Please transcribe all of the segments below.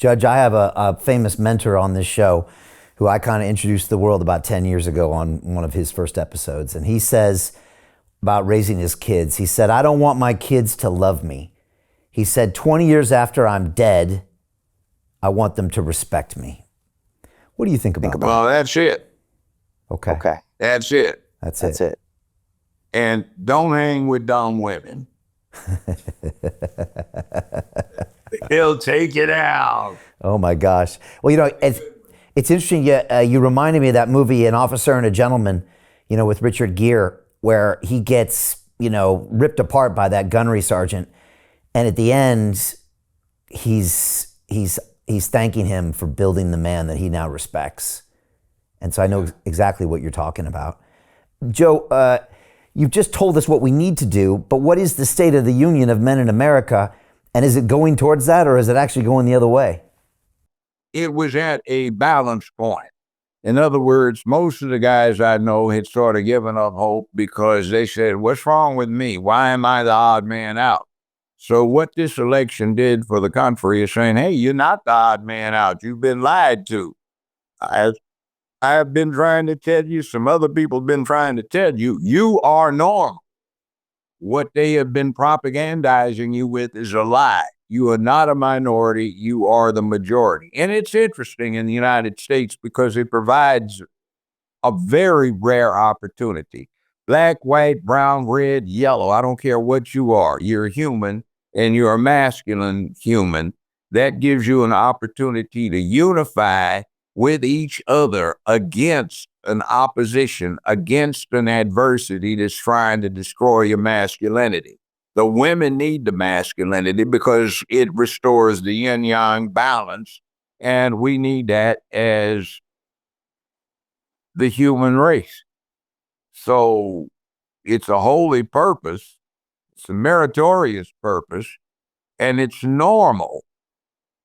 Judge, I have a famous mentor on this show who I kind of introduced to the world about 10 years ago on one of his first episodes. And he says about raising his kids, he said, I don't want my kids to love me. He said, 20 years after I'm dead, I want them to respect me. What do you think about that? Well, that's it. Okay. That's it. That's it. And don't hang with dumb women. He'll take it out. Oh my gosh. Well, you know, it's interesting. You reminded me of that movie, An Officer and a Gentleman, you know, with Richard Gere, where he gets, you know, ripped apart by that gunnery sergeant. And at the end, he's thanking him for building the man that he now respects. And so I know exactly what you're talking about. Joe, you've just told us what we need to do, but what is the state of the union of men in America? And is it going towards that, or is it actually going the other way? It was at a balance point. In other words, most of the guys I know had sort of given up hope because they said, what's wrong with me? Why am I the odd man out? So what this election did for the country is saying, hey, you're not the odd man out. You've been lied to. I've been trying to tell you, some other people have been trying to tell you, you are normal. What they have been propagandizing you with is a lie. You are not a minority, you are the majority. And it's interesting in the United States because it provides a very rare opportunity. Black, white, brown, red, yellow, I don't care what you are. You're human and you're a masculine human. That gives you an opportunity to unify with each other against an opposition, against an adversity that's trying to destroy your masculinity. The women need the masculinity because it restores the yin-yang balance, and we need that as the human race. So it's a holy purpose, it's a meritorious purpose, and it's normal.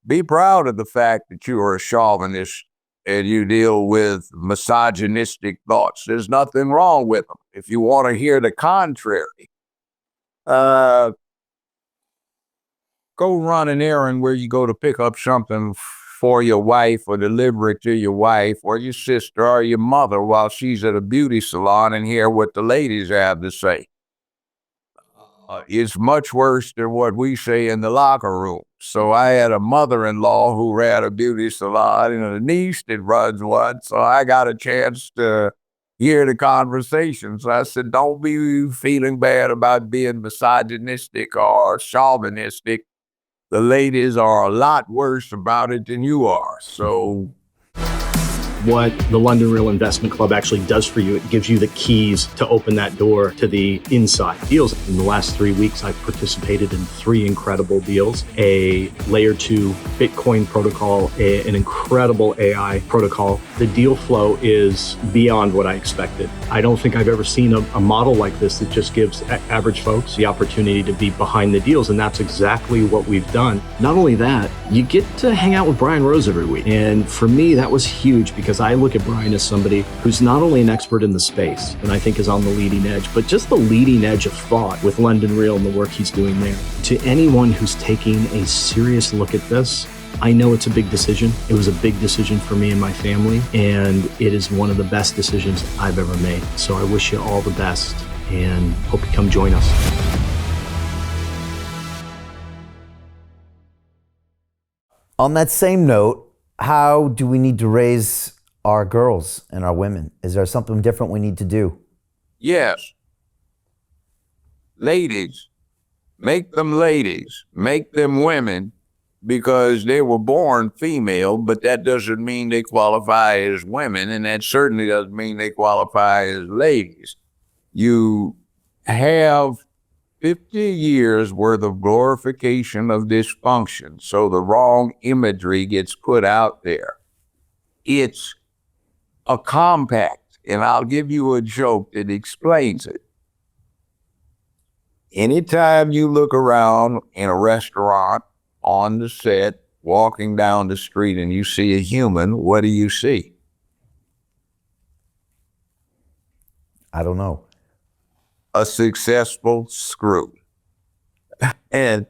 Be proud of the fact that you are a chauvinist and you deal with misogynistic thoughts. There's nothing wrong with them. If you want to hear the contrary, go run an errand where you go to pick up something for your wife or deliver it to your wife or your sister or your mother while she's at a beauty salon and hear what the ladies have to say. It's much worse than what we say in the locker room. So I had a mother-in-law who ran a beauty salon and a niece that runs one. So I got a chance to hear the conversations. I said, don't be feeling bad about being misogynistic or chauvinistic. The ladies are a lot worse about it than you are. So what the London Real Investment Club actually does for you, it gives you the keys to open that door to the inside deals. In the last 3 weeks, I've participated in 3 incredible deals: a layer 2 Bitcoin protocol, an incredible AI protocol. The deal flow is beyond what I expected. I don't think I've ever seen a model like this that just gives average folks the opportunity to be behind the deals, and that's exactly what we've done. Not only that, you get to hang out with Brian Rose every week, and for me, that was huge because I look at Brian as somebody who's not only an expert in the space, and I think is on the leading edge, but just the leading edge of thought with London Real and the work he's doing there. To anyone who's taking a serious look at this, I know it's a big decision. It was a big decision for me and my family, and it is one of the best decisions I've ever made. So I wish you all the best and hope you come join us. On that same note, how do we need to raise our girls and our women? Is there something different we need to do? yes, ladies, make them ladies, make them women, because they were born female, but that doesn't mean they qualify as women, and that certainly doesn't mean they qualify as ladies. You have 50 years worth of glorification of dysfunction, so the wrong imagery gets put out there. It's a compact, and I'll give you a joke that explains it. Anytime you look around in a restaurant, on the set, walking down the street, and you see a human, what do you see? I don't know. A successful screw. And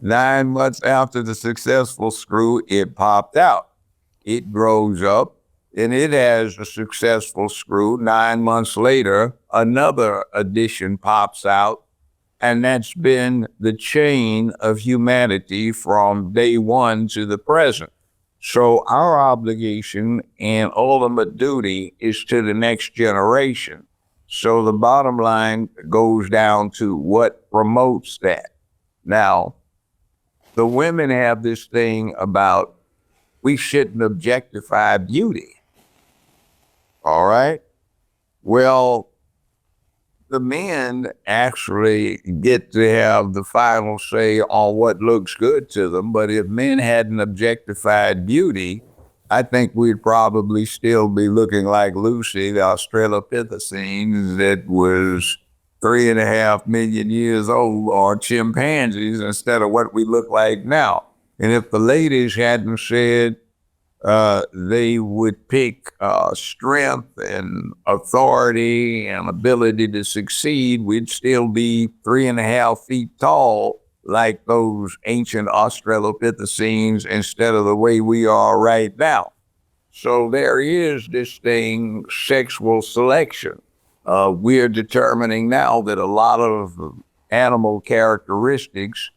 9 months after the successful screw, it popped out. It grows up and it has a successful screw. 9 months later, another addition pops out. And that's been the chain of humanity from day one to the present. So our obligation and ultimate duty is to the next generation. So the bottom line goes down to what promotes that. Now, the women have this thing about we shouldn't objectify beauty. All right? Well, the men actually get to have the final say on what looks good to them. But if men hadn't objectified beauty, I think we'd probably still be looking like Lucy, the Australopithecine that was 3.5 million years old, or chimpanzees instead of what we look like now. And if the ladies hadn't said they would pick strength and authority and ability to succeed, we'd still be 3.5 feet tall like those ancient Australopithecines instead of the way we are right now. So there is this thing, sexual selection. We're determining now that a lot of animal characteristics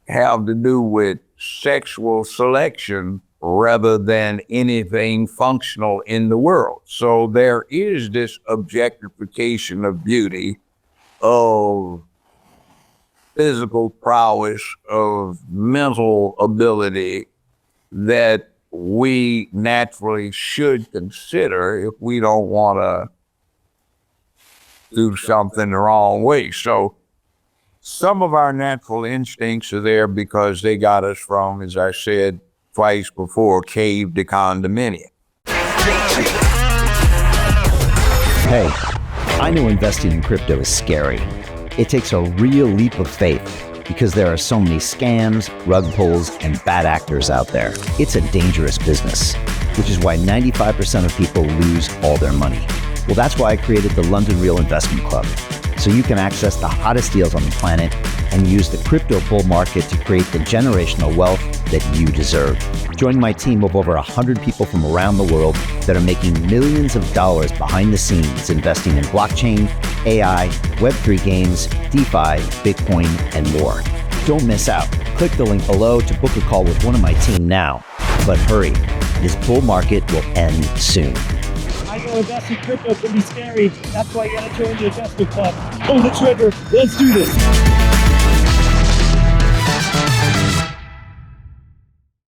have to do with sexual selection rather than anything functional in the world. So there is this objectification of beauty, of physical prowess, of mental ability that we naturally should consider if we don't want to do something the wrong way. So some of our natural instincts are there because they got us from, as I said twice before, cave to condominium. Hey, I know investing in crypto is scary. It takes a real leap of faith because there are so many scams, rug pulls, and bad actors out there. It's a dangerous business, which is why 95% of people lose all their money. Well, that's why I created the London Real Investment Club, so you can access the hottest deals on the planet and use the crypto bull market to create the generational wealth that you deserve. Join my team of over 100 people from around the world that are making millions of dollars behind the scenes investing in blockchain, AI, Web3 games, DeFi, Bitcoin, and more. Don't miss out. Click the link below to book a call with one of my team now. But hurry, this bull market will end soon. I know investing in crypto can be scary. That's why you gotta join the investment club. Pull the trigger. Let's do this.